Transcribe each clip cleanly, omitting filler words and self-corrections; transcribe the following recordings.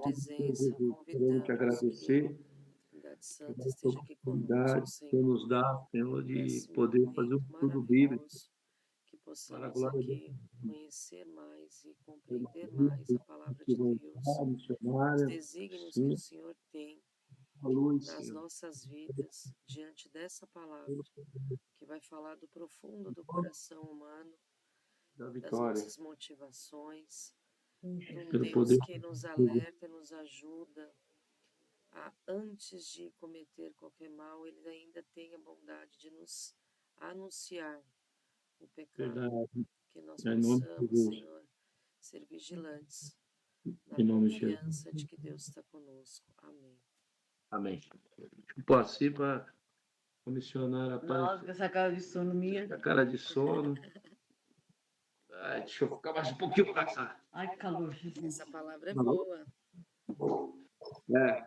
presença, Queremos te convidamos que agradecer a Trindade por Santa essa esteja aqui conosco, oportunidade que você Senhor, nos dá, Senhor, de nesse poder fazer um momento estudo bíblico maravilhoso, que para a possamos glória de aqui conhecer mais e Deus, compreender mais a palavra que de vão Deus, entrar, os missionária, desígnios que o sim, Senhor tem a luz, nas Senhor. nossas vidas diante dessa palavra, que vai falar do profundo do coração humano, Da das vitória, nossas motivações, de um pelo Deus poder que nos alerta e nos ajuda antes de cometer qualquer mal, ele ainda tem a bondade de nos anunciar o pecado. verdade, Que nós em nome de possamos, Jesus, Senhor, ser vigilantes na em nome de Jesus. confiança de que Deus está conosco. Amém. Amém. Posso para o missionário Nossa, aparecer. com essa cara de sono minha. A cara de sono. Ai, deixa eu ficar mais um pouquinho para cá. Ai, que calor, Jesus. Essa palavra é boa.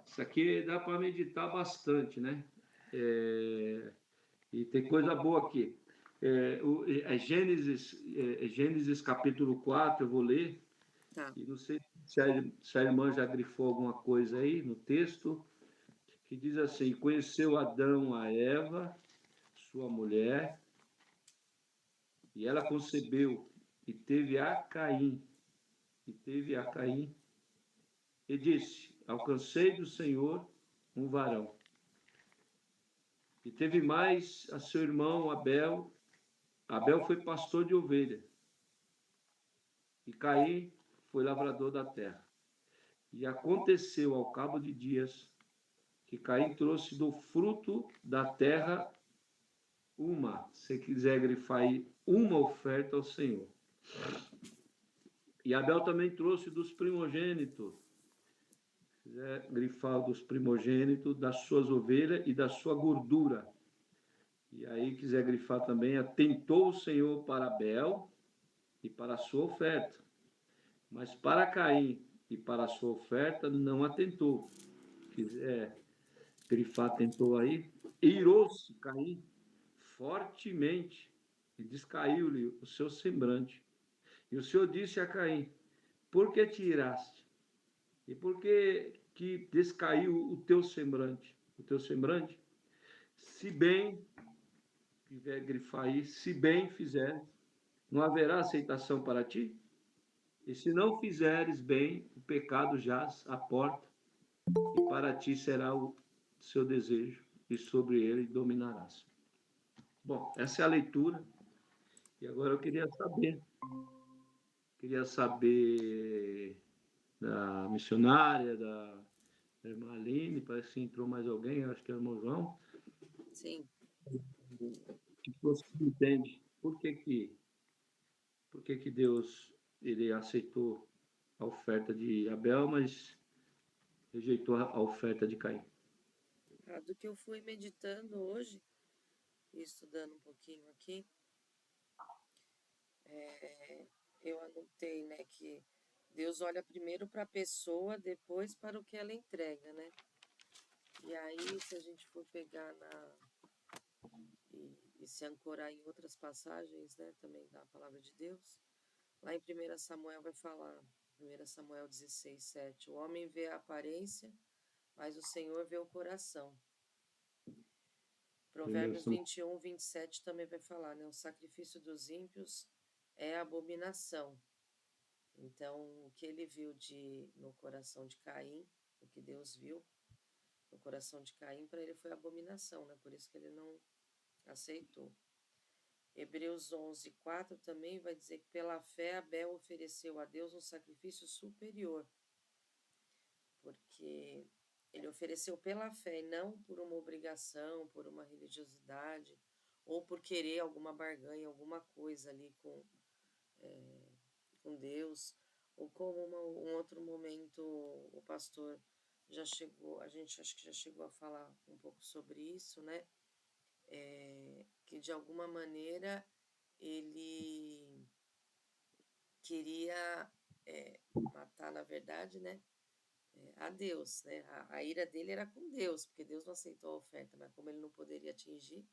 Isso aqui dá para meditar bastante, né? E tem coisa boa aqui. Gênesis capítulo 4, eu vou ler. Tá. E não sei se a irmã já grifou alguma coisa aí no texto, que diz assim: conheceu Adão a Eva, sua mulher, e ela concebeu, e teve a Caim, e disse: alcancei do Senhor um varão. E teve mais a seu irmão Abel. Abel foi pastor de ovelha, e Caim foi lavrador da terra. E aconteceu ao cabo de dias que Caim trouxe do fruto da terra se quiser grifar aí, uma oferta ao Senhor. E Abel também trouxe dos primogênitos, se quiser grifar dos primogênitos, das suas ovelhas e da sua gordura. E aí quiser grifar também, atentou o Senhor para Abel e para a sua oferta. Mas para Caim e para a sua oferta não atentou. Quiser grifar, atentou aí. Irou-se Caim fortemente e descaiu-lhe o seu semblante. E o Senhor disse a Caim: por que te iraste? E por que descaiu o teu semblante? O teu semblante? Se bem, quiser grifar aí, se bem fizeres, não haverá aceitação para ti? E se não fizeres bem, o pecado jaz à porta, e para ti será o seu desejo, e sobre ele dominarás. Bom, essa é a leitura. E agora eu queria saber da missionária, da irmã Aline, parece que entrou mais alguém, acho que é o irmão João. Sim. O que você entende? Por que que Deus ele aceitou a oferta de Abel, mas rejeitou a oferta de Caim? Do que eu fui meditando hoje e estudando um pouquinho aqui, eu anotei, né, que Deus olha primeiro para a pessoa, depois para o que ela entrega, né? E aí, se a gente for pegar e se ancorar em outras passagens, né, também da palavra de Deus, lá em 1 Samuel vai falar, 1 Samuel 16, 7, o homem vê a aparência, mas o Senhor vê o coração. Primeiro Provérbios Samuel. 21, 27 também vai falar, né, o sacrifício dos ímpios é abominação. Então, o que ele viu no coração de Caim, o que Deus viu no coração de Caim, para ele foi abominação, né? Por isso que ele não aceitou. Hebreus 11, 4 também vai dizer que pela fé Abel ofereceu a Deus um sacrifício superior, porque ele ofereceu pela fé e não por uma obrigação, por uma religiosidade, ou por querer alguma barganha, alguma coisa ali com Deus, ou como um outro momento o pastor já chegou, a gente acho que já chegou a falar um pouco sobre isso, né? Que de alguma maneira ele queria matar, na verdade, né? A Deus, né? A ira dele era com Deus, porque Deus não aceitou a oferta, mas como ele não poderia atingir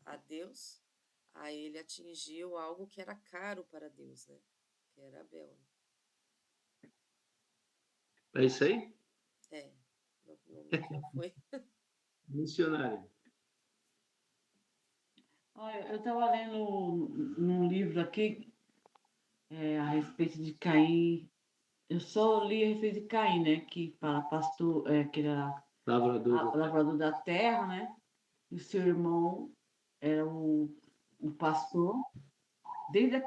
a Deus, aí ele atingiu algo que era caro para Deus, né? Que era Abel. Né? É isso aí? É, no que eu fui. Missionária. Olha, eu estava lendo num livro aqui a respeito de Caim. Eu só li a respeito de Caim, né? Que fala pastor, que era Lavrador. lavrador da terra, né? E o seu irmão era o pastor. Desde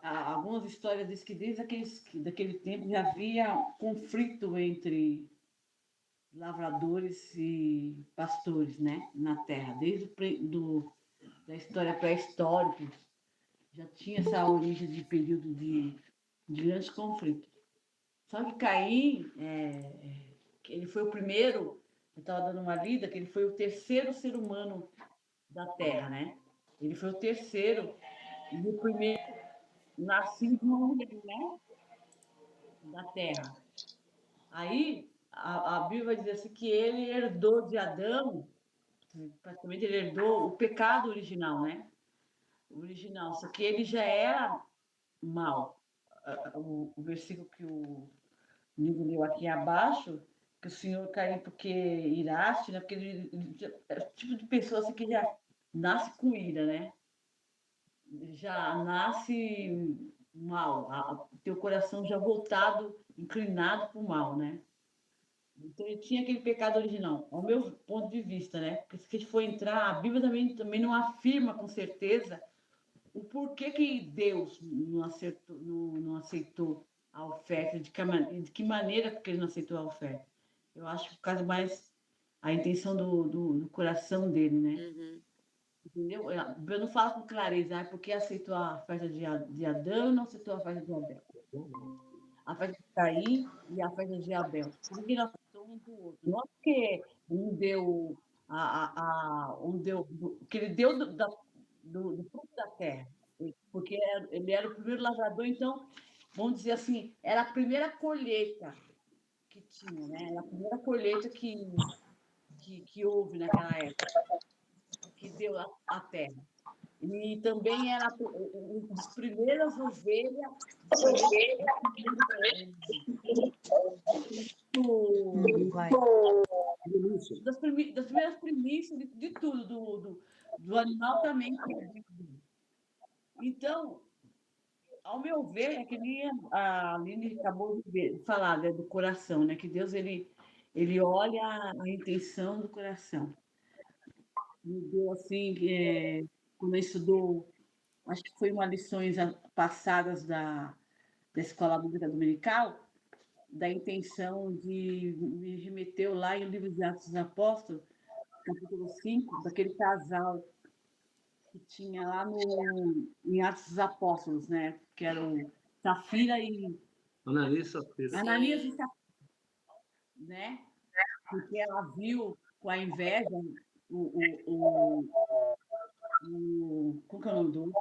algumas histórias dizem que daquele tempo já havia conflito entre lavradores e pastores, né? Na terra. Da história pré-histórica já tinha essa origem de período de grandes conflitos. Só que Caim, ele foi o primeiro, eu estava dando uma lida, que ele foi o terceiro ser humano da Terra, né? Ele foi o terceiro e o primeiro nascido, né, da Terra. Aí a Bíblia vai dizer assim que ele herdou de Adão, praticamente ele herdou o pecado original, né? O original, só que ele já era mal. O versículo que o Nigo leu aqui abaixo, que o Senhor caiu porque iraste, né? Porque ele é o tipo de pessoa assim, que já nasce com ira, né? Já nasce mal, teu coração já voltado, inclinado para o mal, né? Então ele tinha aquele pecado original, ao meu ponto de vista, né? Porque se a gente for entrar, a Bíblia também não afirma com certeza o porquê que Deus não aceitou a oferta, de que maneira que ele não aceitou a oferta. Eu acho que por causa mais a intenção do coração dele, né? Uhum. Entendeu? Eu não falo com clareza, porque aceitou a oferta de Adão e não aceitou a oferta de Abel. A festa de Caim e a festa de Abel. Por que nós somos um do outro? Não é porque um deu que ele deu do fruto da terra, porque ele era o primeiro lavrador, então, vamos dizer assim, era a primeira colheita que tinha, né? Era a primeira colheita que houve naquela época, que deu a terra. E também era das primeiras ovelhas, Vai. das primeiras primícias de tudo, do animal também. Então, ao meu ver, é que nem a Aline acabou de falar, né, do coração, né? Que Deus ele olha a intenção do coração. Me deu assim, quando eu estudou, acho que foi uma lições passadas da Escola Bíblica Dominical, da intenção de me remeteu lá em o livro de Atos dos Apóstolos, capítulo 5, daquele casal que tinha lá em Atos dos Apóstolos, né? Que era o Safira e Analisa, Ananias e Sim. Safira, né? Porque ela viu com a inveja o, como que é o nome do...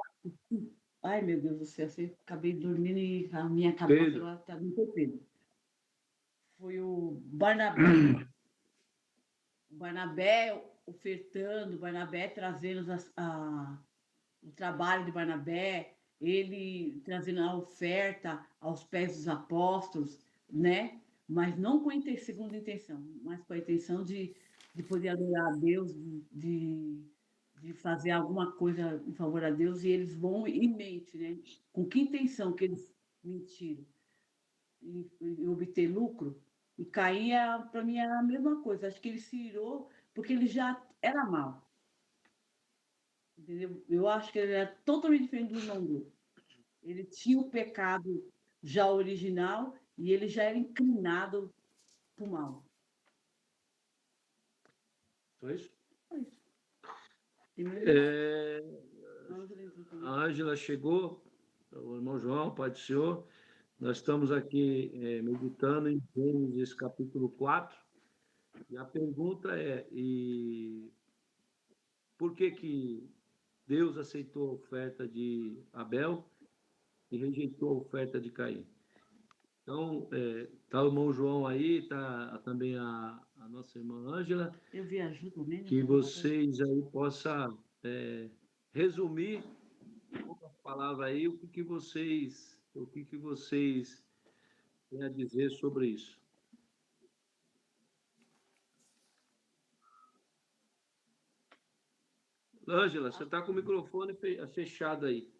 Ai, meu Deus do céu, assim, acabei dormindo e a minha cabeça Pedro. agora está muito Pedro. Foi o Barnabé. O Barnabé ofertando, o Barnabé trazendo o trabalho de Barnabé, ele trazendo a oferta aos pés dos apóstolos, né? Mas não com a segunda intenção, mas com a intenção de poder adorar a Deus, de fazer alguma coisa em favor a Deus, e eles vão e mentem, né? Com que intenção que eles mentiram? E obter lucro? E Caim, para mim, é a mesma coisa. Acho que ele se irou porque ele já era mau. Entendeu? Eu acho que ele era totalmente diferente do irmão dele. Ele tinha o pecado já original e ele já era inclinado para o mal. Foi isso? Foi isso. Tem meu irmão. É, Ângela entrou também. a Ângela chegou, o irmão João, Pai do Senhor. Nós estamos aqui meditando em Gênesis capítulo 4. E a pergunta é: por que Deus aceitou a oferta de Abel e rejeitou a oferta de Caim? Então, está o irmão João aí, está também a nossa irmã Ângela, Eu viajo também, né? que vocês aí possam resumir em poucas palavras aí o que vocês têm a dizer sobre isso. Ângela, você está com o microfone fechado aí.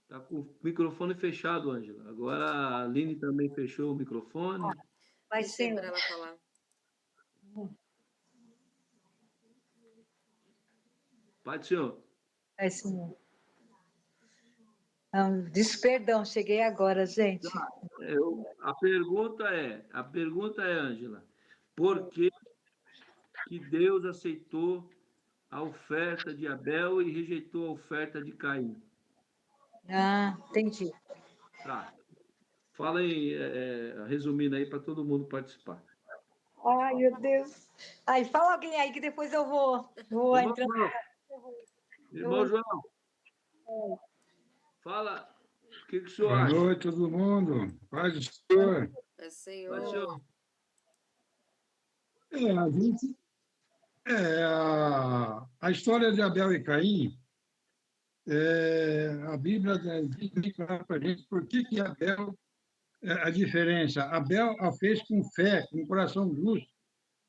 Está com o microfone fechado, Ângela. Agora a Aline também fechou o microfone. Deixa para ela falar. Pai do Senhor. É, senhor. Não, perdão, cheguei agora, gente. A pergunta é, Ângela, por que Deus aceitou a oferta de Abel e rejeitou a oferta de Caim? Ah, entendi. Tá. Fala aí, resumindo aí para todo mundo participar. Ai, meu Deus. Aí, fala alguém aí que depois eu vou Irmão entrar. João. Irmão João. Fala, o que o senhor acha? Boa noite, todo mundo. Paz do Senhor. É, Senhor. A gente, a história de Abel e Caim, a Bíblia diz bem claro para a gente por que Abel, a diferença. Abel a fez com fé, com coração justo,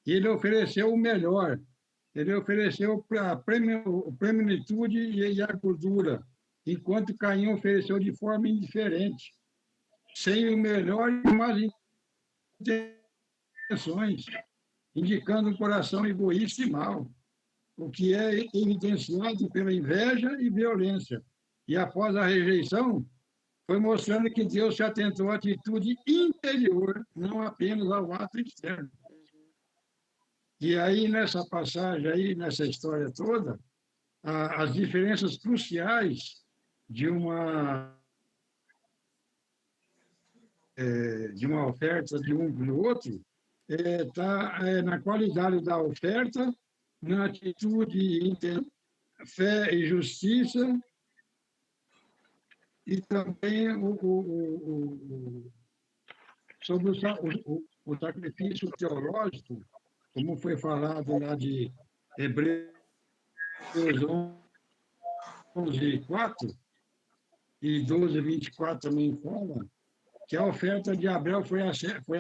e ele ofereceu o melhor. Ele ofereceu a plenitude e a gordura, enquanto Caim ofereceu de forma indiferente, sem o melhor e mais intenções, indicando um coração egoísta e mau, o que é evidenciado pela inveja e violência. E após a rejeição, foi mostrando que Deus se atentou à atitude interior, não apenas ao ato externo. E aí, nessa passagem, aí, nessa história toda, as diferenças cruciais de uma oferta de um para o outro está na qualidade da oferta, na atitude, fé e justiça, e também sobre o sacrifício teológico, como foi falado lá de Hebreus 11:4 e 12:24 também fala, que a oferta de Abel foi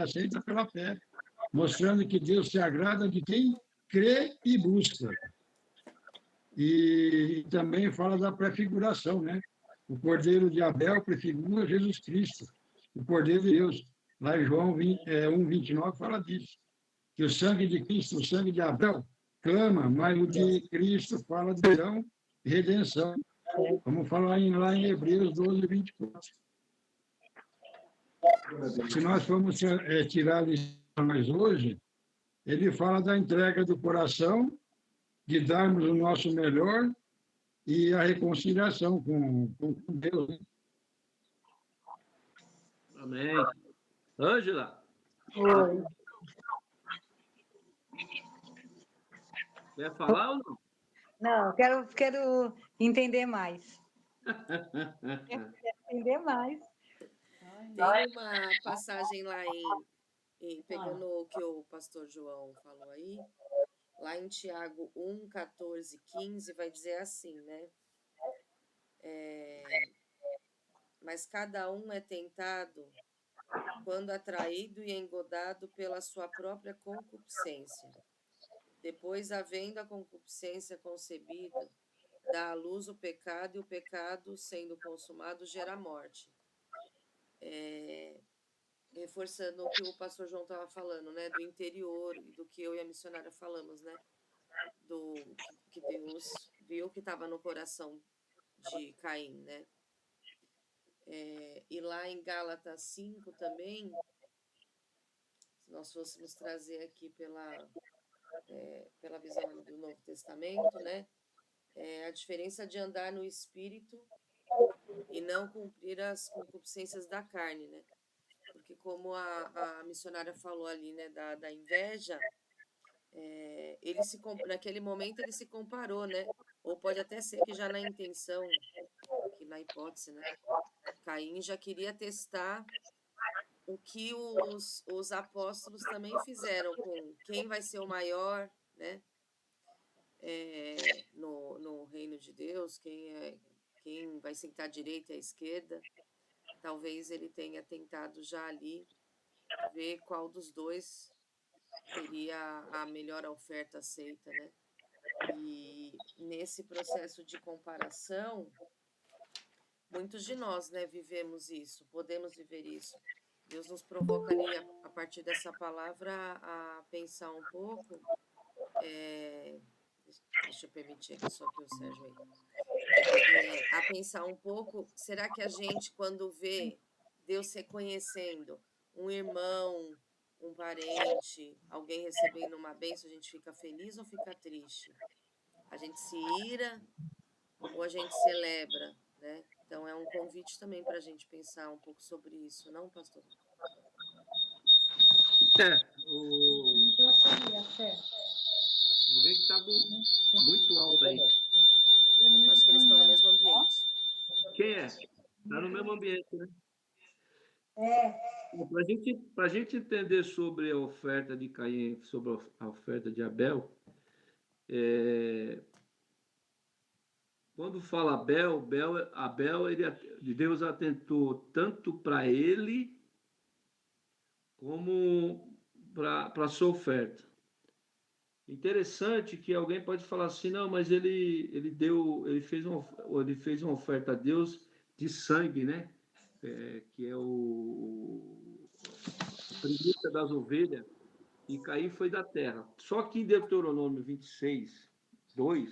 aceita pela fé, mostrando que Deus se agrada de quem crê e busca. E também fala da prefiguração, né? O cordeiro de Abel prefigura Jesus Cristo, o cordeiro de Deus. Lá em João 1:29 fala disso, que o sangue de Cristo, o sangue de Abel, clama, mas o de Cristo fala de perdão e redenção, como fala lá em Hebreus 12:24. Se nós formos tirar lições hoje, ele fala da entrega do coração, de darmos o nosso melhor e a reconciliação com Deus. Amém. Ângela? Oi. Quer falar ou não? Não, quero entender mais. Quero entender mais. Tem uma passagem lá pegando o que o pastor João falou aí, lá em Tiago 1:14-15, vai dizer assim, né? Mas cada um é tentado quando atraído e engodado pela sua própria concupiscência. Depois, havendo a concupiscência concebido, dá à luz o pecado, e o pecado, sendo consumado, gera morte. Reforçando o que o pastor João estava falando, né? Do interior, e do que eu e a missionária falamos, né? Do que Deus viu que estava no coração de Caim, né? E lá em Gálatas 5 também, se nós fôssemos trazer aqui pela visão do Novo Testamento, né? A diferença de andar no Espírito e não cumprir as concupiscências da carne, né? Porque como a missionária falou ali, né, da inveja, naquele momento ele se comparou, né? Ou pode até ser que já na intenção, que na hipótese, né? Caim já queria testar o que os apóstolos também fizeram com quem vai ser o maior, né? No reino de Deus, quem vai sentar à direita e à esquerda. Talvez ele tenha tentado já ali ver qual dos dois teria a melhor oferta aceita, né? E nesse processo de comparação, muitos de nós, né, vivemos isso, podemos viver isso. Deus nos provoca ali, a partir dessa palavra, a pensar um pouco. Deixa eu permitir aqui só que o Sérgio aí. A pensar um pouco, será que a gente, quando vê Deus reconhecendo um irmão, um parente, alguém recebendo uma bênção, a gente fica feliz ou fica triste? A gente se ira ou a gente celebra, né? Então é um convite também para a gente pensar um pouco sobre isso, não, pastor? Alguém que está muito alto aí. Eu acho que eles estão no mesmo ambiente. Quem é? Está no mesmo ambiente, né? Para a gente entender sobre a oferta de Caim, sobre a oferta de Abel, quando fala Abel, Deus atentou tanto para ele como para a sua oferta. Interessante que alguém pode falar assim, não, mas ele fez uma oferta a Deus de sangue, né? Que é a primícia das ovelhas, e Caim foi da terra. Só que em Deuteronômio 26, 2,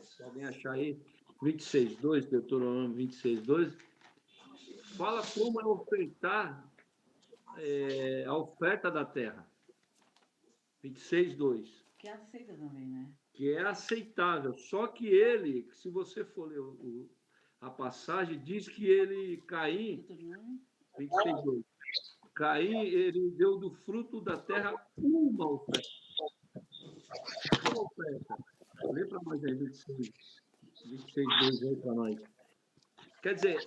se alguém achar aí, 26, 2, Deuteronômio 26, 2, fala como é ofertar a oferta da terra. 26, 2. Que aceita também, né? Que é aceitável. Só que ele, se você for ler a passagem, diz que Caim, 26, 2, Caim, ele deu do fruto da terra uma oferta. Uma oferta. Lê para nós aí, 26, 2 aí para nós. Quer dizer,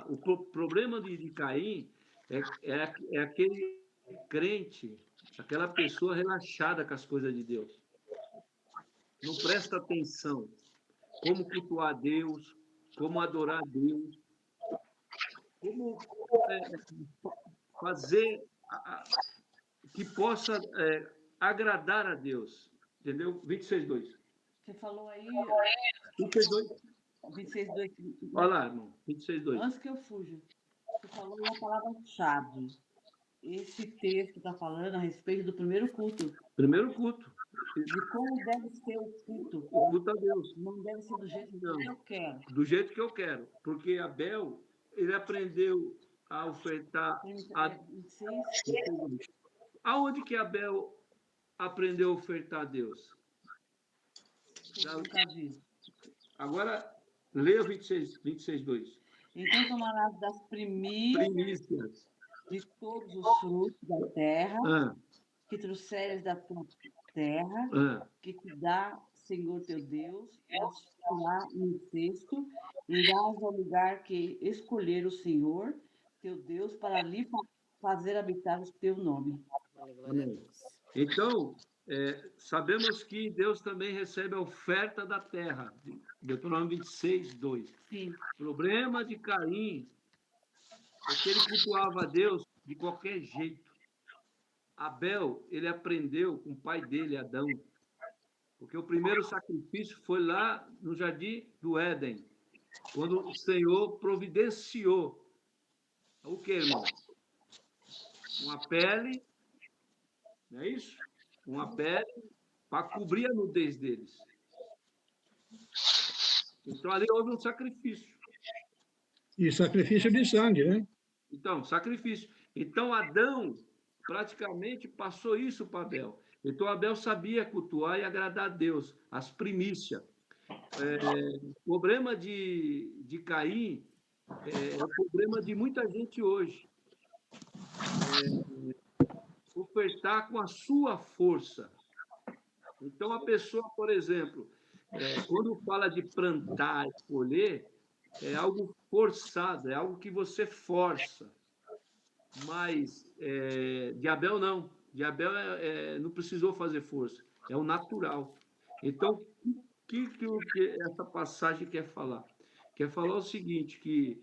o problema de Caim é aquele crente, aquela pessoa relaxada com as coisas de Deus. Não presta atenção como cultuar Deus, como adorar Deus, como fazer que possa agradar a Deus. Entendeu? 26:2. Você falou aí. 26:2. 26:2. Olha lá, irmão. 26:2. Antes que eu fuja, você falou uma palavra-chave. Esse texto está falando a respeito do primeiro culto. Primeiro culto. De como deve ser o culto. O culto a Deus. Não deve ser do jeito que eu quero. Do jeito que eu quero. Porque Abel, ele aprendeu a ofertar. Aonde que Abel aprendeu a ofertar a Deus? Agora, leia 26:2. Então tomarás das primícias de todos os frutos da terra que trouxeres da tua terra, que te dá Senhor teu Deus, lá no cesto, irás ao lugar que escolher o Senhor teu Deus para ali fazer habitar o teu nome. Então, sabemos que Deus também recebe a oferta da terra. Deuteronômio 26:2. Sim. O problema de Caim é que ele cultuava a Deus de qualquer jeito. Abel, ele aprendeu com o pai dele, Adão, porque o primeiro sacrifício foi lá no Jardim do Éden, quando o Senhor providenciou o que, irmão? Uma pele, não é isso? Uma pele para cobrir a nudez deles. Então, ali houve um sacrifício. E sacrifício de sangue, né? Então, sacrifício. Então, Adão praticamente passou isso para Abel. Então, Abel sabia cultuar e agradar a Deus, as primícias. O problema de Caim é o problema de muita gente hoje. Ofertar com a sua força. Então, a pessoa, por exemplo, quando fala de plantar e colher, é algo forçado, é algo que você força. Mas de Abel, não. De Abel não precisou fazer força, é o natural. Então, o que essa passagem quer falar? Quer falar o seguinte, que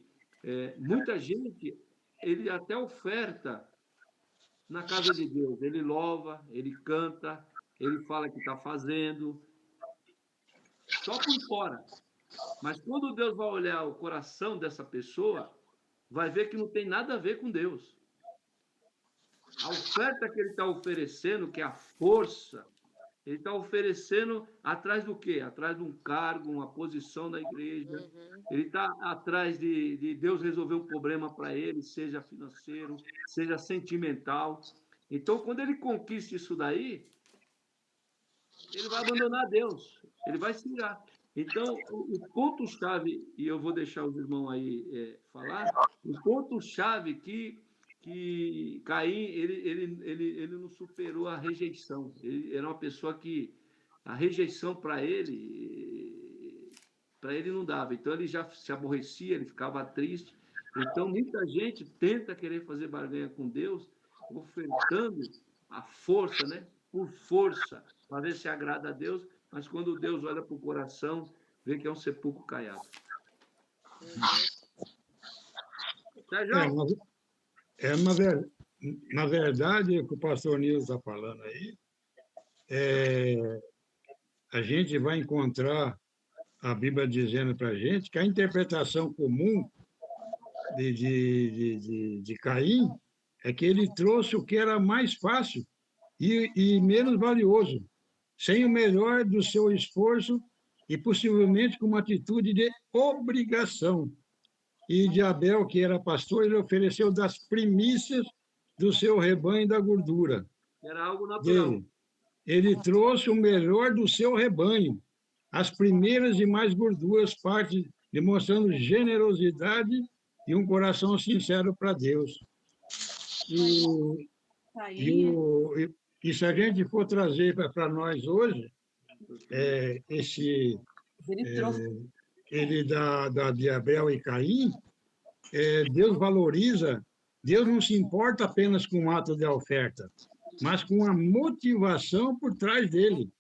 muita gente, ele até oferta na casa de Deus, ele louva, ele canta, ele fala que está fazendo, só por fora. Mas quando Deus vai olhar o coração dessa pessoa, vai ver que não tem nada a ver com Deus. A oferta que ele está oferecendo, que é a força, ele está oferecendo atrás do quê? Atrás de um cargo, uma posição na igreja. Uhum. Ele está atrás de Deus resolver um problema para ele, seja financeiro, seja sentimental. Então, quando ele conquista isso daí, ele vai abandonar Deus, ele vai se virar. Então, o ponto-chave, e eu vou deixar os irmãos aí falar, o ponto-chave que Caim, ele não superou a rejeição. Ele era uma pessoa que a rejeição para ele não dava. Então, ele já se aborrecia, ele ficava triste. Então, muita gente tenta querer fazer barganha com Deus, ofertando a força, né? Por força, para ver se agrada a Deus, mas quando Deus olha para o coração, vê que é um sepulcro caiado. Uhum. Sérgio? Na verdade, o que o pastor Nilson está falando aí, a gente vai encontrar a Bíblia dizendo para a gente que a interpretação comum de Caim é que ele trouxe o que era mais fácil e menos valioso, sem o melhor do seu esforço e possivelmente com uma atitude de obrigação. E de Abel, que era pastor, ele ofereceu das primícias do seu rebanho e da gordura Era algo natural. dele. Ele trouxe o melhor do seu rebanho, as primeiras e mais gorduras partes, demonstrando generosidade e um coração sincero para Deus. E se a gente for trazer para nós hoje, ele de Abel e Caim, Deus valoriza, Deus não se importa apenas com o ato de oferta, mas com a motivação por trás dele.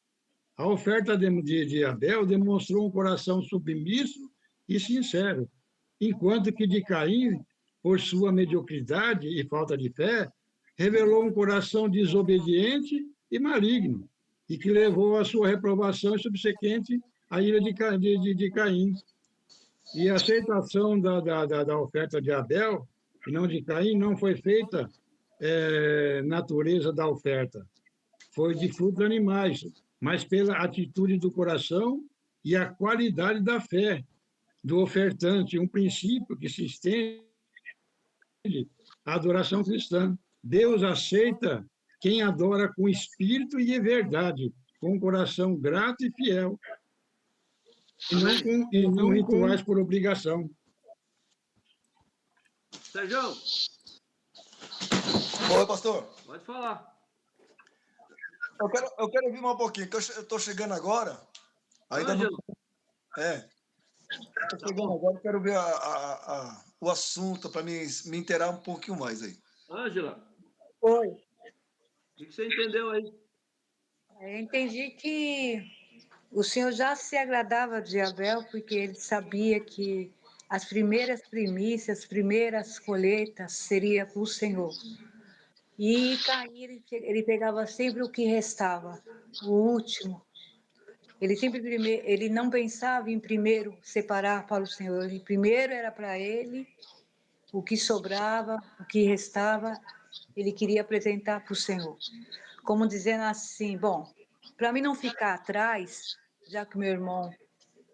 A oferta de Abel demonstrou um coração submisso e sincero, enquanto que de Caim, por sua mediocridade e falta de fé, revelou um coração desobediente e maligno, e que levou à sua reprovação e subsequente à ira de Caim. E a aceitação da oferta de Abel, e não de Caim, não foi feita natureza da oferta, foi de frutos animais, mas pela atitude do coração e a qualidade da fé do ofertante, um princípio que se estende à adoração cristã. Deus aceita quem adora com espírito e verdade, com um coração grato e fiel, e não rituais por obrigação. Sérgio, Oi, pastor. pode falar. Eu quero ouvir mais um pouquinho, que eu estou chegando agora. Ainda não. Estou chegando agora, eu quero ver o assunto para me inteirar um pouquinho mais aí. Ângela, Oi. o que você entendeu aí? Eu entendi que o Senhor já se agradava de Abel, porque ele sabia que as primeiras primícias, as primeiras colheitas seria para o Senhor. E Caim, ele pegava sempre o que restava, o último. Ele não pensava em primeiro separar para o Senhor, ele primeiro era para ele, o que sobrava, o que restava, ele queria apresentar para o Senhor. Como dizendo assim, bom, para mim não ficar atrás, já que meu irmão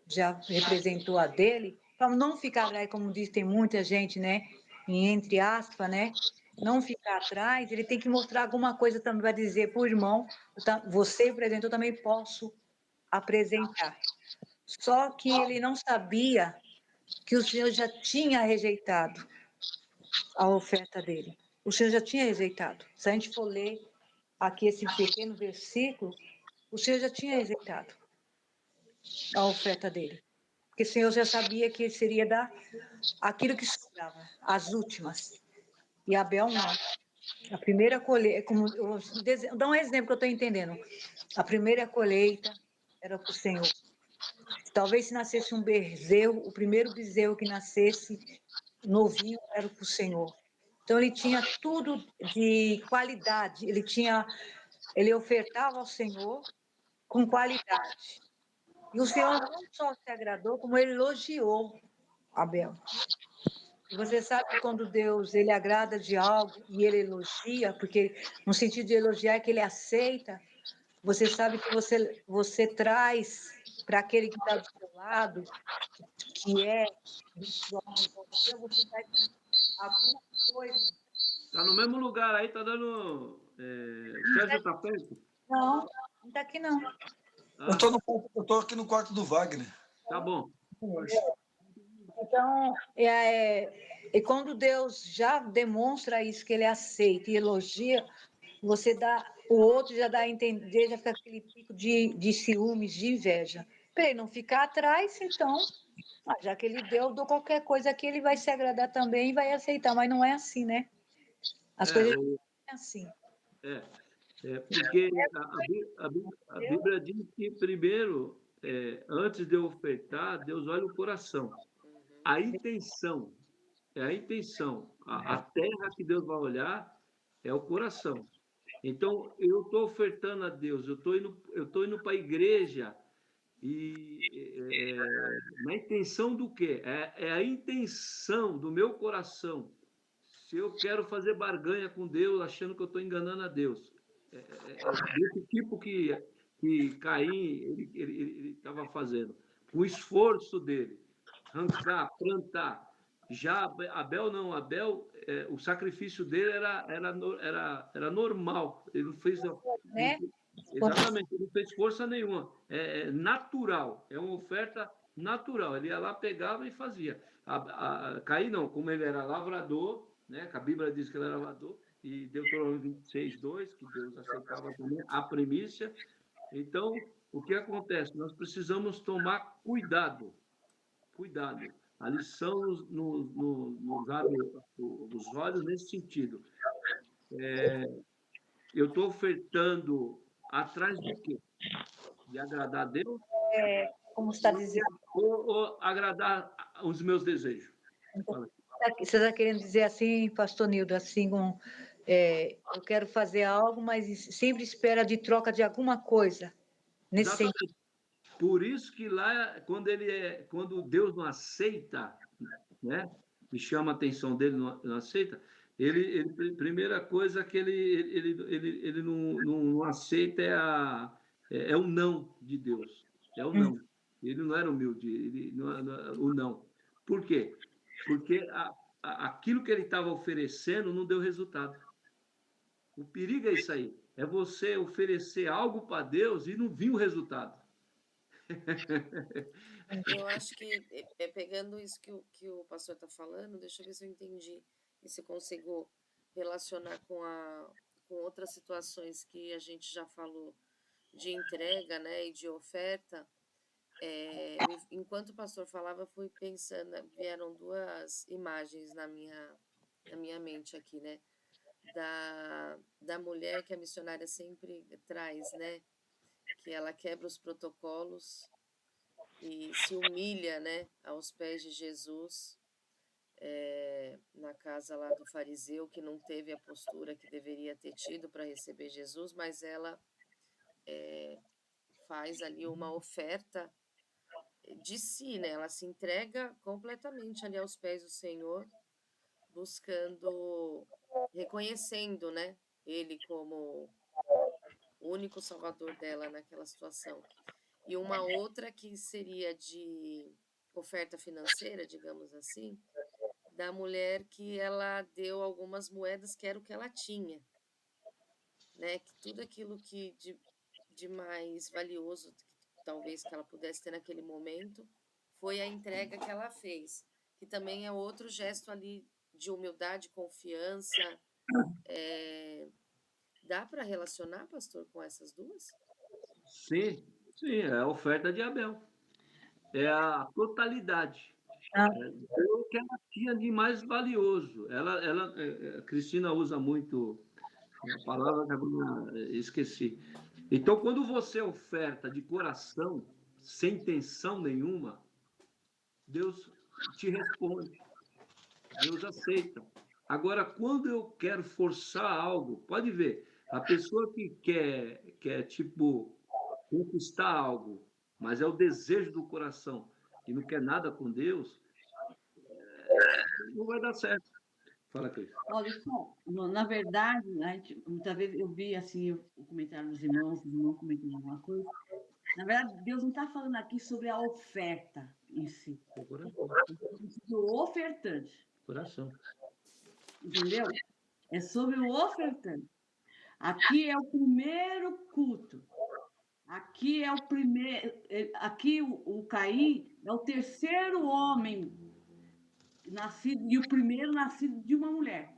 já representou a dele, para não ficar atrás, como diz, tem muita gente, né, entre aspas, né, não ficar atrás, ele tem que mostrar alguma coisa também para dizer para o irmão, você apresentou, também posso apresentar. Só que ele não sabia que o Senhor já tinha rejeitado a oferta dele. O Senhor já tinha rejeitado. Se a gente for ler aqui esse pequeno versículo, o Senhor já tinha rejeitado a oferta dele. Porque o Senhor já sabia que ele seria dar aquilo que sobrava, as últimas. E Abel não. A primeira colheita, vou dar um exemplo que eu estou entendendo. A primeira colheita era para o Senhor. Talvez se nascesse um bezerro, o primeiro bezerro que nascesse novinho era para o Senhor. Então ele tinha tudo de qualidade, ele tinha ele ofertava ao Senhor com qualidade. E o Senhor não só se agradou, como ele elogiou Abel. E você sabe que quando Deus ele agrada de algo e ele elogia, porque no sentido de elogiar é que ele aceita, você sabe que você traz para aquele que está do seu lado, que é virtual com você traz alguma coisa. Tá no mesmo lugar aí, tá dando. O Sérgio tá perto? Não, não está aqui não. Ah, Eu tô aqui no quarto do Wagner. tá bom. Então, e quando Deus já demonstra isso, que ele aceita e elogia, você dá, o outro já dá a entender, já fica aquele pico de ciúmes, de inveja. Para ele não ficar atrás, então, já que ele deu, eu dou qualquer coisa aqui, ele vai se agradar também e vai aceitar, mas não é assim, né? As É, coisas não é assim. porque a Bíblia diz que primeiro, antes de ofertar, Deus olha o coração. Uhum. A intenção, é a intenção. A terra que Deus vai olhar é o coração. Então, eu estou ofertando a Deus, eu tô indo para a igreja na intenção do quê? É a intenção do meu coração. Se eu quero fazer barganha com Deus, achando que eu estou enganando a Deus. Desse tipo que Caim ele estava fazendo. O esforço dele, arrancar, plantar. Já Abel não, Abel, o sacrifício dele era normal. Ele não fez, Né? exatamente, ele não fez força nenhuma. É natural, é uma oferta natural. Ele ia lá, pegava e fazia. Caim não, como ele era lavrador, né? Que a Bíblia diz que ele era lavrador, e Deuteronômio 26, 2, que Deus aceitava também a primícia. Então, o que acontece? Nós precisamos tomar cuidado. Cuidado. A lição nos abre os olhos nesse sentido. Eu estou ofertando atrás de quê? De agradar a Deus Como está dizendo, ou agradar os meus desejos? Fala. você está querendo dizer assim, pastor Nildo, assim, eu quero fazer algo, mas sempre espera de troca de alguma coisa, nesse sentido. Exatamente. Por isso que lá, quando Deus não aceita, né? Me chama a atenção dele, não aceita. Primeira coisa que ele não aceita é o não de Deus. É o não. Ele não era humilde, o não. Por quê? Porque aquilo que ele estava oferecendo não deu resultado. O perigo é isso aí. É você oferecer algo para Deus e não vir o resultado. Eu acho que, pegando isso que o pastor está falando, deixa eu ver se eu entendi e se eu consigo relacionar com outras situações que a gente já falou de entrega, né, e de oferta. Enquanto o pastor falava, eu fui pensando, vieram duas imagens na minha mente aqui, né, da mulher que a missionária sempre traz, né, que ela quebra os protocolos e se humilha, né, aos pés de Jesus, na casa lá do fariseu, que não teve a postura que deveria ter tido para receber Jesus, mas ela faz ali uma oferta de si, né? Ela se entrega completamente ali aos pés do Senhor, buscando, reconhecendo, né, Ele como o único salvador dela naquela situação. E uma outra que seria de oferta financeira, digamos assim, da mulher que ela deu algumas moedas que era o que ela tinha, né? Que tudo aquilo que de mais valioso, que talvez que ela pudesse ter naquele momento, foi a entrega que ela fez, que também é outro gesto ali de humildade, confiança. Dá para relacionar, pastor, com essas duas? Sim, sim, é a oferta de Abel. É a totalidade. Ah, O que ela tinha de mais valioso. A Cristina usa muito a palavra que agora esqueci. Então, quando você oferta de coração, sem intenção nenhuma, Deus te responde, Deus aceita. Agora, quando eu quero forçar algo, pode ver, A pessoa que quer tipo, conquistar algo, mas é o desejo do coração e não quer nada com Deus, não vai dar certo. Fala, Cris. Olha só, na verdade, muitas vezes eu vi assim, o comentário dos irmãos, os irmãos comentando alguma coisa. Na verdade, Deus não está falando aqui sobre a oferta em si, do ofertante, Coração. entendeu? É sobre o ofertante. Aqui é o primeiro culto. Aqui é o primeiro. Aqui o Caim é o terceiro homem nascido e o primeiro nascido de uma mulher.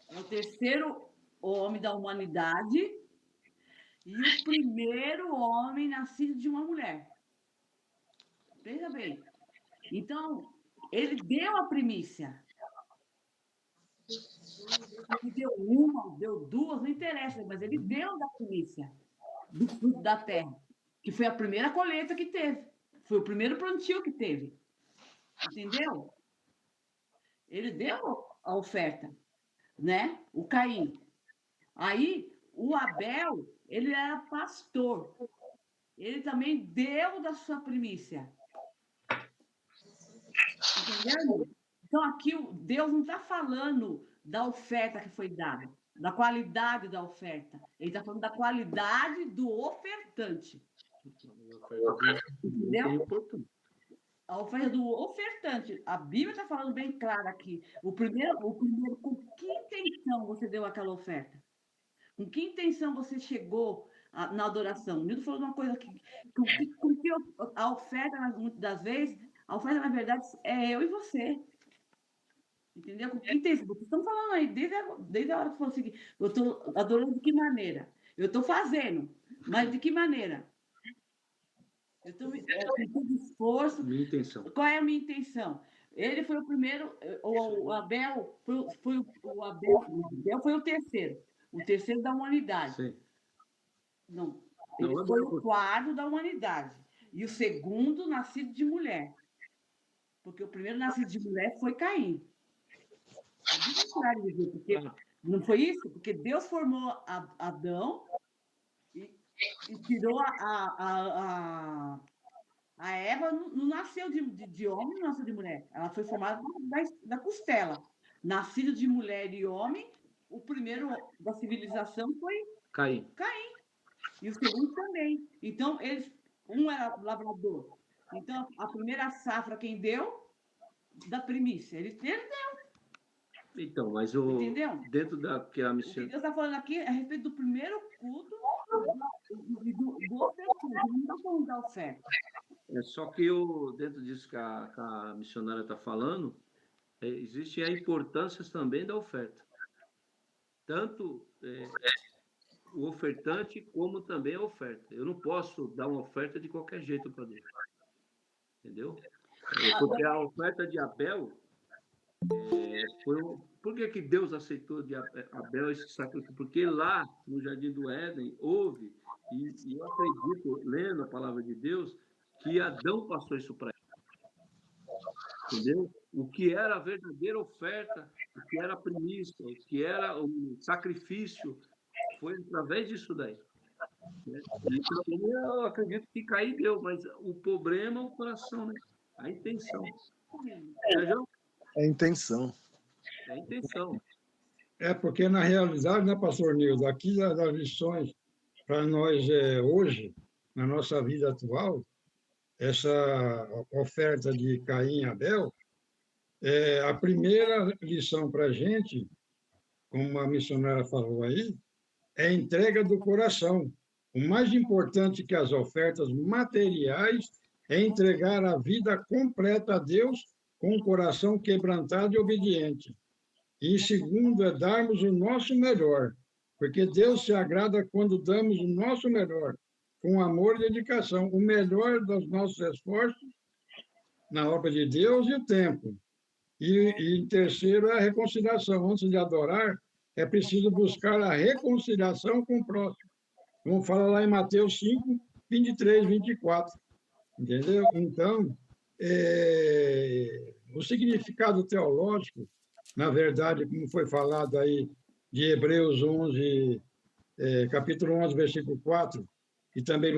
É o terceiro homem da humanidade e o primeiro homem nascido de uma mulher. Veja bem. Então, ele deu a primícia. Ele deu uma, deu duas, não interessa, mas ele deu da primícia do fruto da terra, que foi a primeira colheita que teve. Foi o primeiro plantio que teve. Entendeu? Ele deu a oferta, né? O Caim. Aí, o Abel, ele era pastor. Ele também deu da sua primícia. Entendeu? Então, aqui, Deus não está falando da oferta que foi dada, da qualidade da oferta. Ele está falando da qualidade do ofertante. Entendeu? A oferta do ofertante. A Bíblia está falando bem claro aqui. O primeiro, com que intenção você deu aquela oferta? Com que intenção você chegou na adoração? O Nildo falou uma coisa que a oferta, muitas das vezes, a oferta, na verdade, é eu e você. Entendeu? Com que intenção? Vocês estão falando aí, desde a hora que falou assim, eu estou adorando de que maneira? Eu estou fazendo, mas de que maneira? Eu estou com todo esforço. Minha intenção. Qual é a minha intenção? Ele foi o primeiro, o Abel foi o terceiro da humanidade. Sim. Não, ele foi o quarto da humanidade. E o segundo nascido de mulher. Porque o primeiro nascido de mulher foi Caim. Porque não foi isso? Porque Deus formou Adão e tirou a Eva, não nasceu de homem, não nasceu de mulher. Ela foi formada da costela. Nascido de mulher e homem, o primeiro da civilização foi Caim. E o segundo também. Então, um era lavrador. Então, a primeira safra, quem deu? Da primícia. Ele deu. Então, mas entendeu? dentro da que a O que missão. Deus está falando aqui é a respeito do primeiro culto e do ofertante. Não está falando da oferta. É só que dentro disso que a missionária está falando, existe a importância também da oferta. Tanto o ofertante como também a oferta. Eu não posso dar uma oferta de qualquer jeito para Deus. Entendeu? Porque a oferta de Abel foi por que Deus aceitou de Abel esse sacrifício? Porque lá no Jardim do Éden houve, e eu acredito, lendo a palavra de Deus, que Adão passou isso para ele. Entendeu? O que era a verdadeira oferta, o que era a primícia, o que era o sacrifício, foi através disso daí. Né? E eu acredito que Caim deu, mas o problema é o coração, né? A intenção. É a intenção. É a intenção. É porque, na realidade, né, pastor Nildo, aqui das lições para nós hoje, na nossa vida atual, essa oferta de Caim e Abel, a primeira lição para a gente, como a missionária falou aí, é a entrega do coração. O mais importante que as ofertas materiais é entregar a vida completa a Deus com o coração quebrantado e obediente. E segundo, é darmos o nosso melhor, porque Deus se agrada quando damos o nosso melhor, com amor e dedicação, o melhor dos nossos esforços na obra de Deus e o tempo. E em terceiro, é a reconciliação. Antes de adorar, é preciso buscar a reconciliação com o próximo. Vamos falar lá em Mateus 5, 23, 24. Entendeu? Então, o significado teológico, na verdade, como foi falado aí, de Hebreus 11, capítulo 11, versículo 4, e também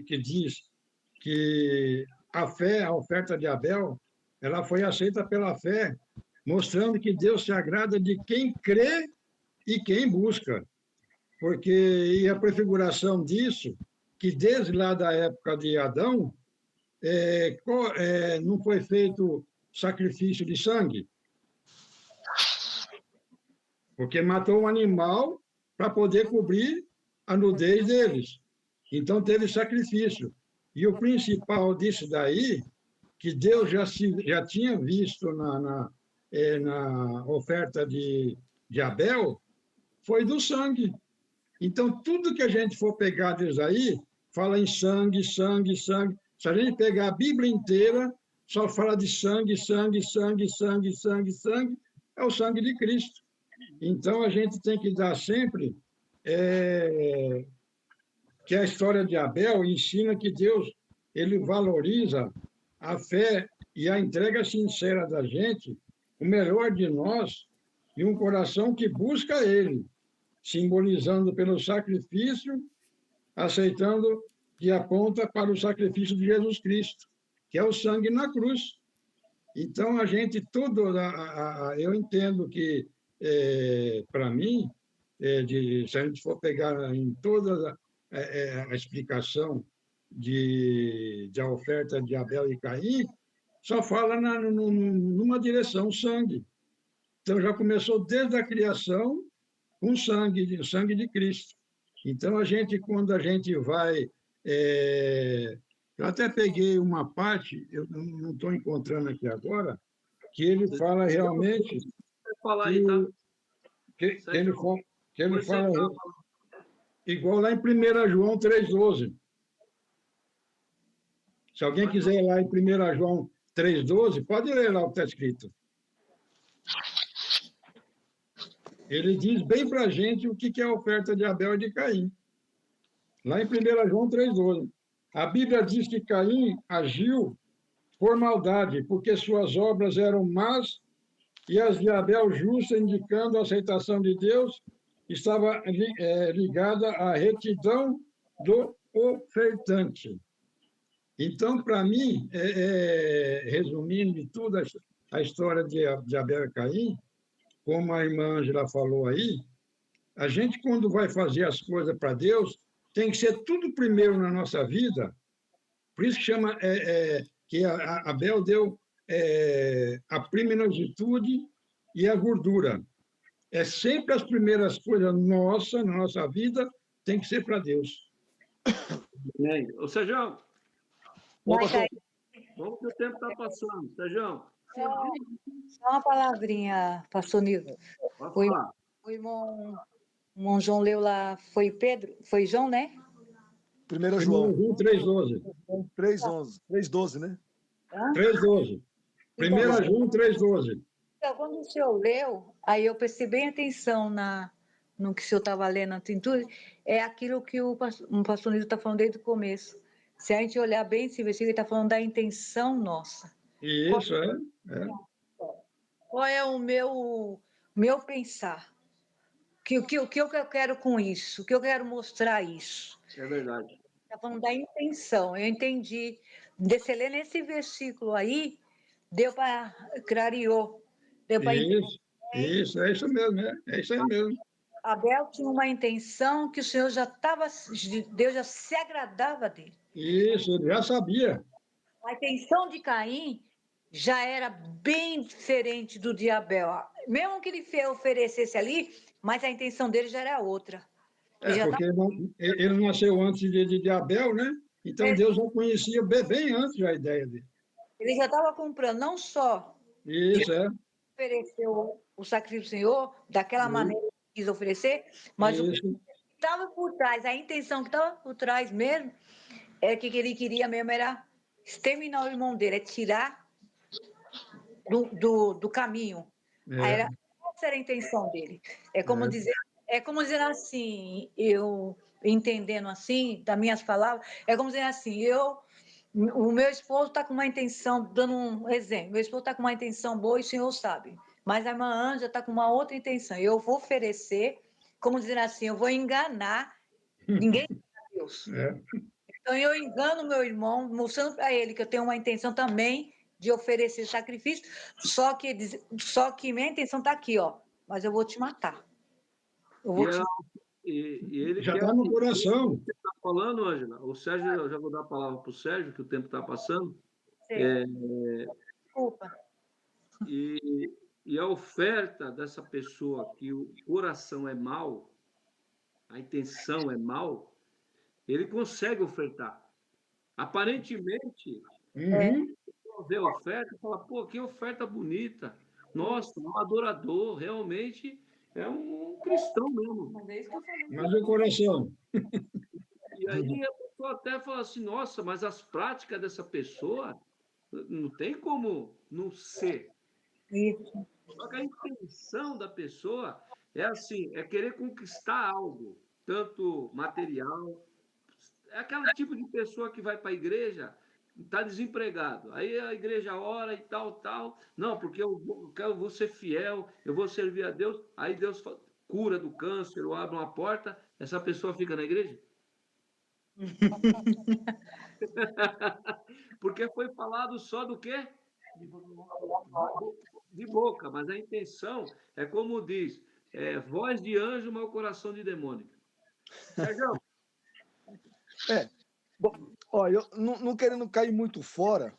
que diz que a fé, a oferta de Abel, ela foi aceita pela fé, mostrando que Deus se agrada de quem crê e quem busca. Porque, e a prefiguração disso, que desde lá da época de Adão, não foi feito sacrifício de sangue, porque matou um animal para poder cobrir a nudez deles. Então teve sacrifício. E o principal disso daí, que Deus já tinha visto na oferta de Abel, foi do sangue. Então, tudo que a gente for pegar deles aí, fala em sangue, sangue, sangue. Se a gente pegar a Bíblia inteira, só fala de sangue, sangue, sangue, sangue, sangue, sangue, é o sangue de Cristo. Então, a gente tem que dar sempre que a história de Abel ensina que Deus ele valoriza a fé e a entrega sincera da gente, o melhor de nós, e um coração que busca Ele, simbolizando pelo sacrifício, aceitando que aponta para o sacrifício de Jesus Cristo, que é o sangue na cruz. Então, a gente, eu entendo que, para mim, se a gente for pegar em toda a explicação de a oferta de Abel e Caim, só fala numa direção, sangue. Então, já começou desde a criação com o sangue de Cristo. Então, quando a gente vai... eu até peguei uma parte, eu não estou encontrando aqui agora, que ele fala realmente Falar aí, tá? que ele fala igual lá em 1 João 3,12. Se alguém quiser ir lá em 1 João 3,12, pode ler lá o que está escrito. Ele diz bem para a gente o que é a oferta de Abel e de Caim. Lá em 1 João 3,12. A Bíblia diz que Caim agiu por maldade, porque suas obras eram más e as de Abel justas, indicando a aceitação de Deus, estava ligada à retidão do ofertante. Então, para mim, resumindo de tudo a história de Abel e Caim, como a irmã Ângela falou aí, a gente, quando vai fazer as coisas para Deus, tem que ser tudo primeiro na nossa vida. Por isso que chama que Abel deu a primogenitura e a gordura. É sempre as primeiras coisas na nossa vida, tem que ser para Deus. Ô, Sérgio, vamos que o tempo está passando. Sérgio. Só uma palavrinha, pastor Nilton. O irmão João leu lá, foi Pedro? Foi João, né? 1 João 3,12. 3,12, né? 3,12. 1 João 3,12. Então, quando o senhor leu, aí eu prestei bem atenção no que o senhor estava lendo, assim, tudo, é aquilo que o pastor Nilton está falando desde o começo. Se a gente olhar bem esse versículo, ele está falando da intenção nossa. Isso, Qual é o meu pensar? O que eu quero com isso? O que eu quero mostrar isso? É verdade. Está falando da intenção. Eu entendi. Você lê nesse versículo aí, deu para... clareou. Deu para isso, é isso mesmo, é isso aí mesmo. Abel tinha uma intenção que o Senhor Deus já se agradava dele. Isso, ele já sabia. A intenção de Caim já era bem diferente do de Abel. Mesmo que ele oferecesse ali, mas a intenção dele já era outra. Porque ele nasceu antes de Abel, né? Então Deus já conhecia bem antes a ideia dele. Ele já estava comprando, não só ofereceu o sacrifício do Senhor, daquela maneira que quis oferecer, mas o que estava por trás, a intenção que estava por trás mesmo, é que ele queria mesmo era exterminar o irmão dele, é tirar do caminho. Essa era a intenção dele. É como dizer assim, eu entendendo assim, das minhas palavras, é como dizer assim, o meu esposo está com uma intenção, dando um exemplo, meu esposo está com uma intenção boa e o senhor sabe, mas a irmã Ângela está com uma outra intenção. Eu vou oferecer como dizer assim, eu vou enganar, ninguém engana Deus. É. Então eu engano meu irmão, mostrando para ele que eu tenho uma intenção também de oferecer sacrifício, só que minha intenção está aqui, ó, mas eu vou te matar. Eu E, vou ela- te... e ele Já quer está o no que coração. você está falando, Ângela. O Sérgio, eu já vou dar a palavra para o Sérgio, que o tempo está passando. Sei. Desculpa. E, e a oferta dessa pessoa que o coração é mau, a intenção é mal, ele consegue ofertar. Aparentemente, Uhum. vê a oferta e fala, pô, que oferta bonita. Nossa, um adorador, realmente é um cristão mesmo. Mas é isso que eu falei. Mas o coração. E aí a pessoa até fala assim, nossa, mas as práticas dessa pessoa não tem como não ser. Isso. Só que a intenção da pessoa é assim, é querer conquistar algo, tanto material. É aquele tipo de pessoa que vai para a igreja, está desempregado. Aí a igreja ora e tal, tal. Não, porque eu vou ser fiel, eu vou servir a Deus. Aí Deus cura do câncer ou abre uma porta, essa pessoa fica na igreja? Porque foi falado só do quê? De boca, mas a intenção é como diz, voz de anjo, mas o coração de demônio. Sérgio, Bom, ó, eu não querendo cair muito fora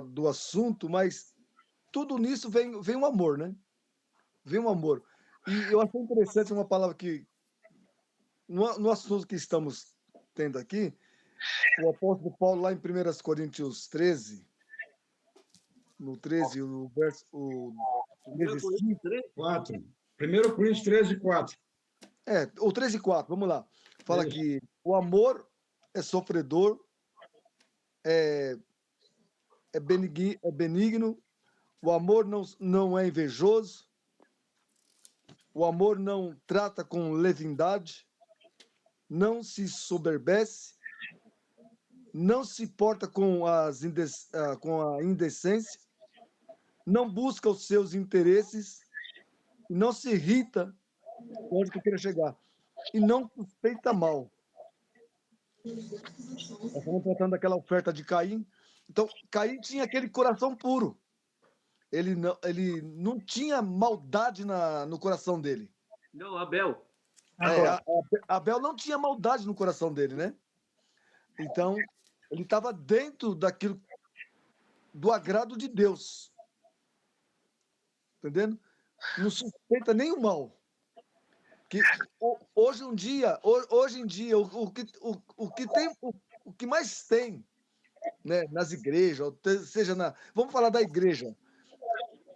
do assunto, mas tudo nisso vem o amor, né? Vem o amor. E eu achei interessante uma palavra que, no assunto que estamos tendo aqui, o apóstolo Paulo, lá em 1 Coríntios 13, no 13, o verso, o 13, 5, 4. 1 Coríntios 13, 4. o 13 e 4, vamos lá. Fala Isso. que o amor é sofredor, é, é benigno, o amor não é invejoso, o amor não trata com leviandade, não se soberbece, não se porta com com a indecência, não busca os seus interesses, não se irrita, onde que eu queria chegar, e não suspeita mal. Nós estamos tratando daquela oferta de Caim. Então, Caim tinha aquele coração puro. Ele não tinha maldade no coração dele. não, Abel. Abel não tinha maldade no coração dele, né? Então, ele estava dentro daquilo, do agrado de Deus. Entendendo? Não suspeita nem o mal. Que hoje em dia, o que mais tem, né, nas igrejas, seja vamos falar da igreja,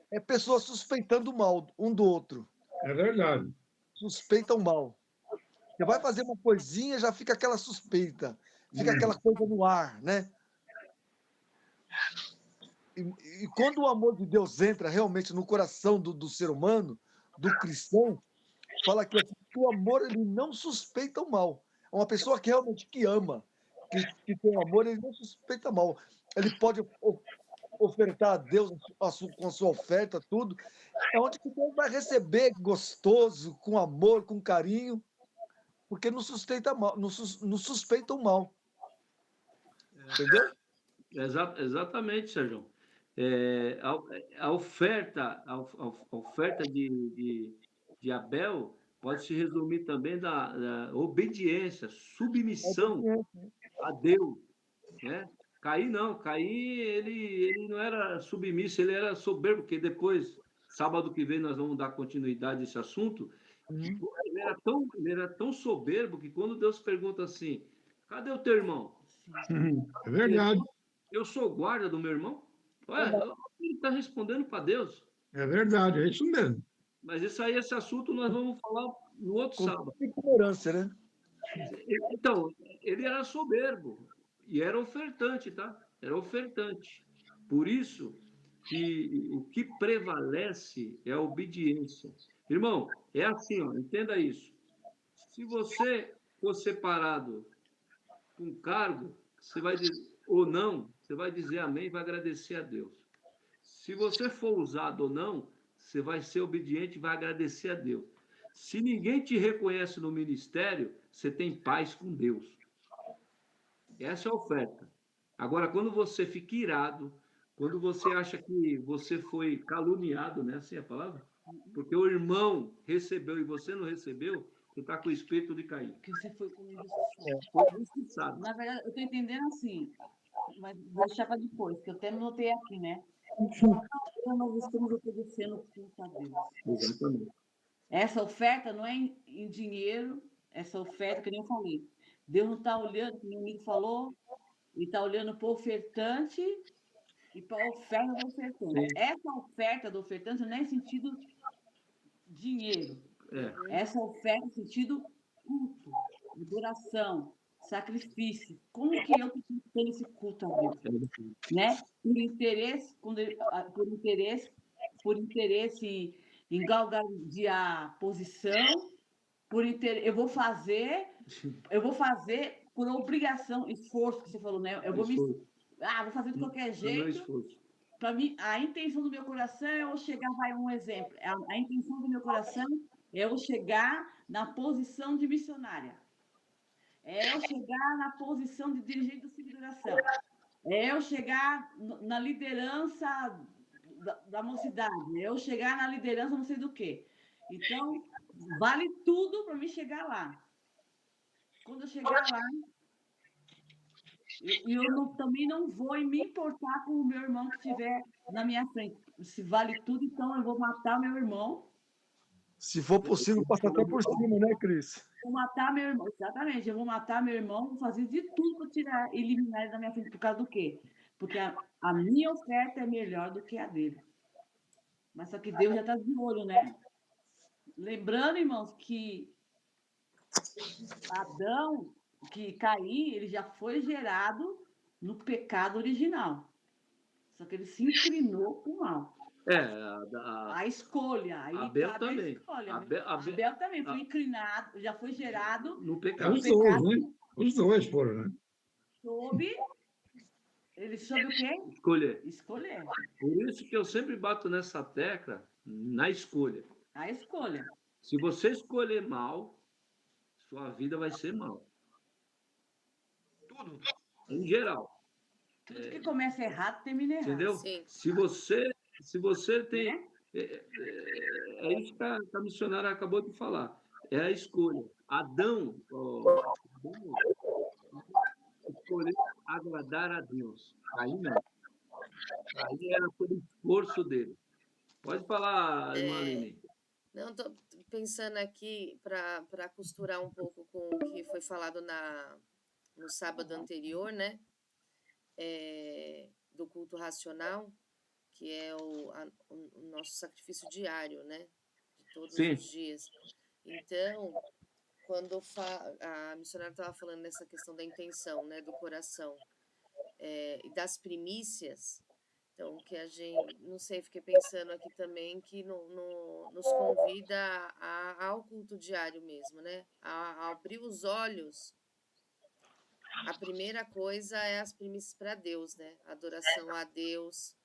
é pessoas suspeitando mal um do outro. É verdade. Suspeitam mal. Você vai fazer uma coisinha, já fica aquela suspeita, fica aquela coisa no ar, né? E quando o amor de Deus entra realmente no coração do ser humano, do cristão, fala que o amor ele não suspeita o mal. É uma pessoa que realmente que ama, que tem amor, ele não suspeita mal. Ele pode ofertar a Deus com a sua oferta, tudo. É onde que Deus vai receber gostoso, com amor, com carinho, porque não suspeita mal, não suspeita o mal. Entendeu? Exatamente, Sérgio. A oferta, a oferta de Abel pode se resumir também da obediência, submissão a Deus, né? Caim não, Caim ele não era submisso, ele era soberbo, porque depois, sábado que vem, nós vamos dar continuidade a esse assunto. Uhum. Ele era tão soberbo que quando Deus pergunta assim, cadê o teu irmão? É verdade. Eu sou guarda do meu irmão? Ué, ele está respondendo para Deus. É verdade. É isso mesmo. Mas isso aí, esse assunto, nós vamos falar no outro Com sábado. ignorância, né? Então, ele era soberbo e era ofertante, tá? Era ofertante. Por isso que o que prevalece é a obediência. Irmão, é assim, ó, entenda isso. Se você for separado com cargo, você vai dizer, ou não, você vai dizer amém e vai agradecer a Deus. Se você for usado ou não, você vai ser obediente e vai agradecer a Deus. Se ninguém te reconhece no ministério, você tem paz com Deus. Essa é a oferta. Agora, quando você fica irado, quando você acha que você foi caluniado, né? Assim é a palavra? Porque o irmão recebeu e você não recebeu, você está com o espírito de cair. Que você foi com injustiça. Foi injustiçado. Na verdade, eu estou entendendo assim, mas vou deixar para depois, que eu até notei aqui, né? Então, nós estamos oferecendo culto a Deus. Exatamente. Essa oferta não é em dinheiro, essa oferta, que nem eu falei. Deus não está olhando, como o amigo falou, ele está olhando para o ofertante e para a oferta do ofertante. Sim. Essa oferta do ofertante não é em sentido dinheiro. É. Essa oferta é em sentido culto, adoração, sacrifício. Como que eu estou tendo esse culto a Deus? Né? Por interesse, por interesse em galgardear posição, por interesse, eu vou fazer por obrigação, esforço que você falou, né? Eu vou vou fazer de qualquer jeito. Para mim, a intenção do meu coração é eu chegar, vai um exemplo. A intenção do meu coração é eu chegar na posição de missionária. É eu chegar na posição de dirigente do Círculo de Oração. É eu chegar na liderança da mocidade, é eu chegar na liderança não sei do quê. Então, vale tudo para mim chegar lá. Quando eu chegar lá, também não vou me importar com o meu irmão que estiver na minha frente. Se vale tudo, então eu vou matar meu irmão. Se for possível, passa até por cima, né, Cris? Vou matar meu irmão, exatamente. Eu vou matar meu irmão, vou fazer de tudo para eliminar ele da minha frente. Por causa do quê? Porque a minha oferta é melhor do que a dele. Mas só que Deus já está de olho, né? Lembrando, irmãos, que Adão, que Caim, ele já foi gerado no pecado original. Só que ele se inclinou para o mal. A escolha. Aí Abel cabe também. a escolha. Abel também foi inclinado, já foi gerado no pecado. Os dois, né? Os dois foram, né? Ele soube o quê? Escolher. Por isso que eu sempre bato nessa tecla, na escolha. A escolha. Se você escolher mal, sua vida vai ser mal. Tudo. Em geral. Tudo que começa errado, termina errado. Entendeu? Sim. Se você tem... É isso que a missionária acabou de falar. É a escolha. Adão escolheu agradar a Deus. Aí não. Aí era pelo esforço dele. Pode falar, irmã Aline. Não, estou pensando aqui para costurar um pouco com o que foi falado no sábado anterior, né? Do culto racional, que é o nosso sacrifício diário, né? De todos os dias. Então, quando a missionária estava falando nessa questão da intenção, né? Do coração e das primícias. Então, que a gente, não sei, fiquei pensando aqui também que nos convida ao culto diário mesmo, né? A abrir os olhos. A primeira coisa é as primícias para Deus, né? Adoração a Deus,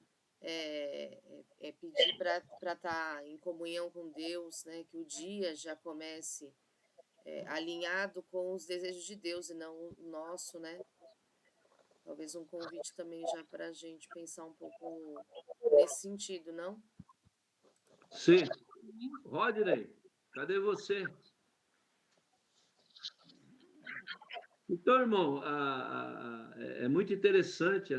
pedir para estar em comunhão com Deus, né? Que o dia já comece alinhado com os desejos de Deus e não o nosso, né? Talvez um convite também já para a gente pensar um pouco nesse sentido, não? Sim. Rodney, cadê você? Então, irmão, é muito interessante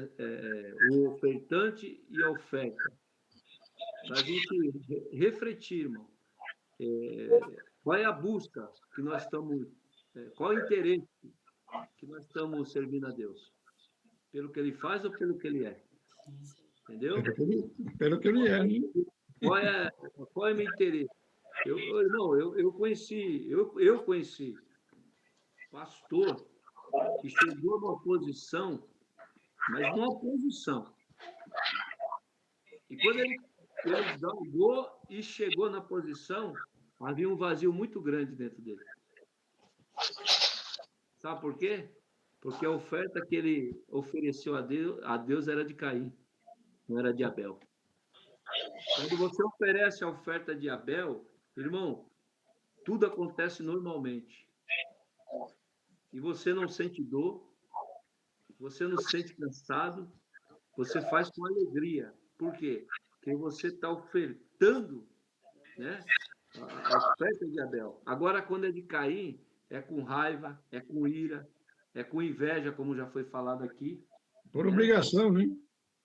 o ofertante e a oferta. Para a gente refletir, irmão. Qual é a busca que nós estamos... qual é o interesse que nós estamos servindo a Deus? Pelo que ele faz ou pelo que ele é? Entendeu? Pelo que ele é, né? Qual é o meu interesse? Irmão, eu conheci pastor que chegou numa posição, mas numa posição. E quando ele galgou e chegou na posição, havia um vazio muito grande dentro dele. Sabe por quê? Porque a oferta que ele ofereceu a Deus era de Caim, não era de Abel. Quando você oferece a oferta de Abel, irmão, tudo acontece normalmente. E você não sente dor, você não sente cansado, você faz com alegria. Por quê? Porque você está ofertando, né, a oferta de Abel. Agora, quando é de Caim, é com raiva, é com ira, é com inveja, como já foi falado aqui, Por né? obrigação, né?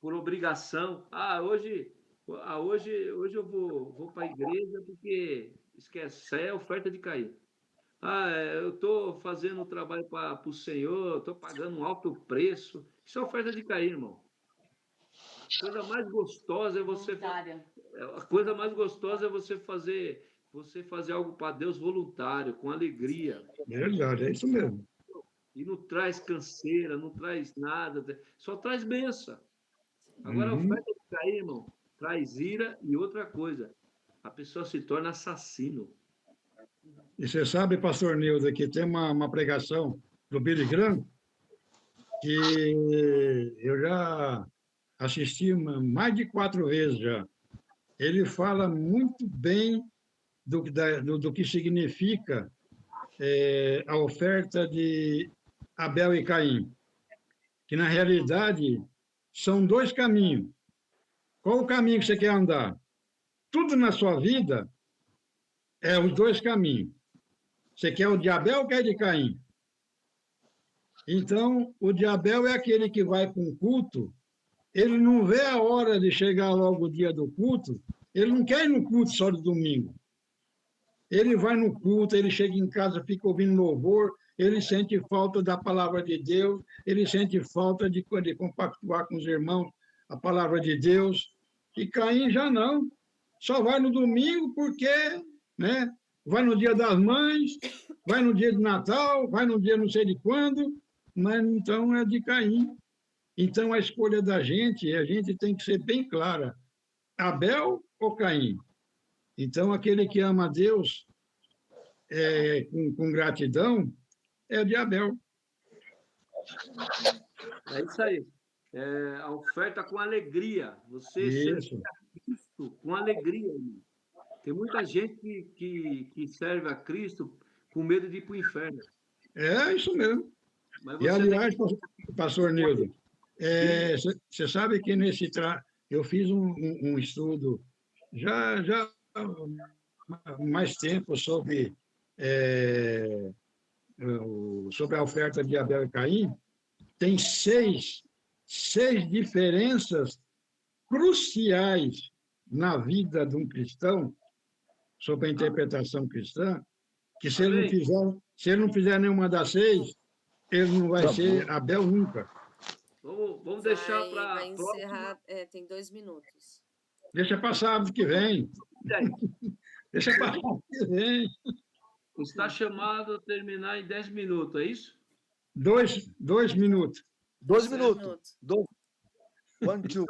Por obrigação. Hoje eu vou para a igreja porque esquece, isso aí é oferta de Caim. Eu estou fazendo o trabalho para o Senhor, estou pagando um alto preço. Isso é oferta de Caim, irmão. A coisa mais gostosa é Voluntária. a coisa mais gostosa é você fazer algo para Deus voluntário, com alegria. Verdade, é isso mesmo. E não traz canseira, não traz nada, só traz bênção. Agora, a Uhum. oferta de Caim, irmão, traz ira e outra coisa, a pessoa se torna assassino. E você sabe, pastor Nildo, que tem uma pregação do Billy Graham que eu já assisti mais de 4 vezes já. Ele fala muito bem do que significa a oferta de Abel e Caim, que na realidade são 2 caminhos. Qual o caminho que você quer andar? Tudo na sua vida é os 2 caminhos. Você quer o de Abel ou quer de Caim? Então, o de Abel é aquele que vai para um culto, ele não vê a hora de chegar logo o dia do culto, ele não quer ir no culto só de domingo. Ele vai no culto, ele chega em casa, fica ouvindo louvor, ele sente falta da palavra de Deus, ele sente falta de compactuar com os irmãos a palavra de Deus. E Caim já não. Só vai no domingo porque, né? Vai no dia das mães, vai no dia de Natal, vai no dia não sei de quando, mas então é de Caim. Então a escolha da gente, a gente tem que ser bem clara. Abel ou Caim? Então aquele que ama a Deus com gratidão é de Abel. É isso aí. A oferta com alegria. Você Isso. serve a Cristo com alegria, irmão. Tem muita gente que serve a Cristo com medo de ir para o inferno. É isso mesmo. Mas E, você tem aliás, pastor Nildo, que... você sabe que eu fiz um estudo já há mais tempo sobre a oferta de Abel e Caim. Tem seis diferenças cruciais na vida de um cristão, sobre a interpretação cristã, que se ele não fizer nenhuma das 6, ele não vai ser Abel nunca. Vamos deixar para vai encerrar, tem 2 minutos. Deixa para sábado que vem. Deixa para sábado que vem. Está chamado a terminar em 10 minutos, é isso? 2 minutos. 2 minutos. 1, 2. Então,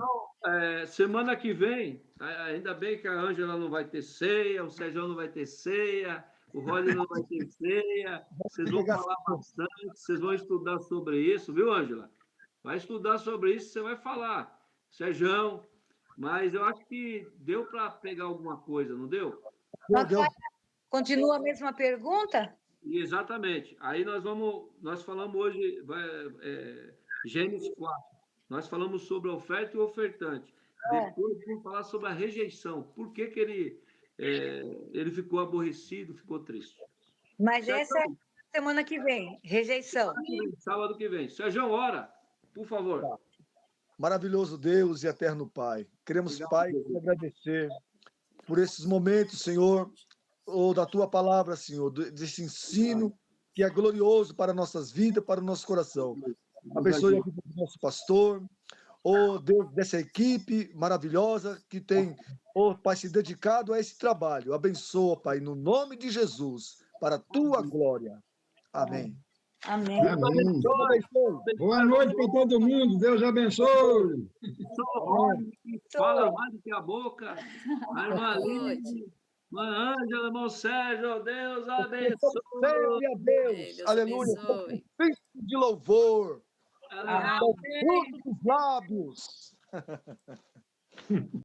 semana que vem, ainda bem que a Ângela não vai ter ceia, o Sérgio não vai ter ceia, o Roger não vai ter ceia. Vocês vão falar bastante, vocês vão estudar sobre isso, viu, Ângela? Vai estudar sobre isso, você vai falar. Sérgio, mas eu acho que deu para pegar alguma coisa, não deu? Deu. Continua a mesma pergunta? Exatamente. Aí nós falamos hoje, Gênesis 4. Nós falamos sobre a oferta e o ofertante. Depois vamos falar sobre a rejeição. Por que ele ficou aborrecido, ficou triste? Mas Sérgio, essa é semana que vem, rejeição. Sábado que vem. Sérgio, ora, por favor. Maravilhoso Deus e eterno Pai. Queremos, Pai, te agradecer por esses momentos, Senhor, ou da tua palavra, Senhor, desse ensino que é glorioso para nossas vidas, para o nosso coração. Abençoe a vida do nosso pastor, Deus, dessa equipe maravilhosa que tem, Pai, se dedicado a esse trabalho. Abençoa, Pai, no nome de Jesus, para a tua glória. Amém. Amém. Amém. Boa noite para todo mundo. Deus abençoe. Fala mais do que a boca. A irmã Aline, irmã Ângela, irmão Sérgio, Deus abençoe. Sempre a Deus. Aleluia. De louvor. Amém. Fruto dos lábios.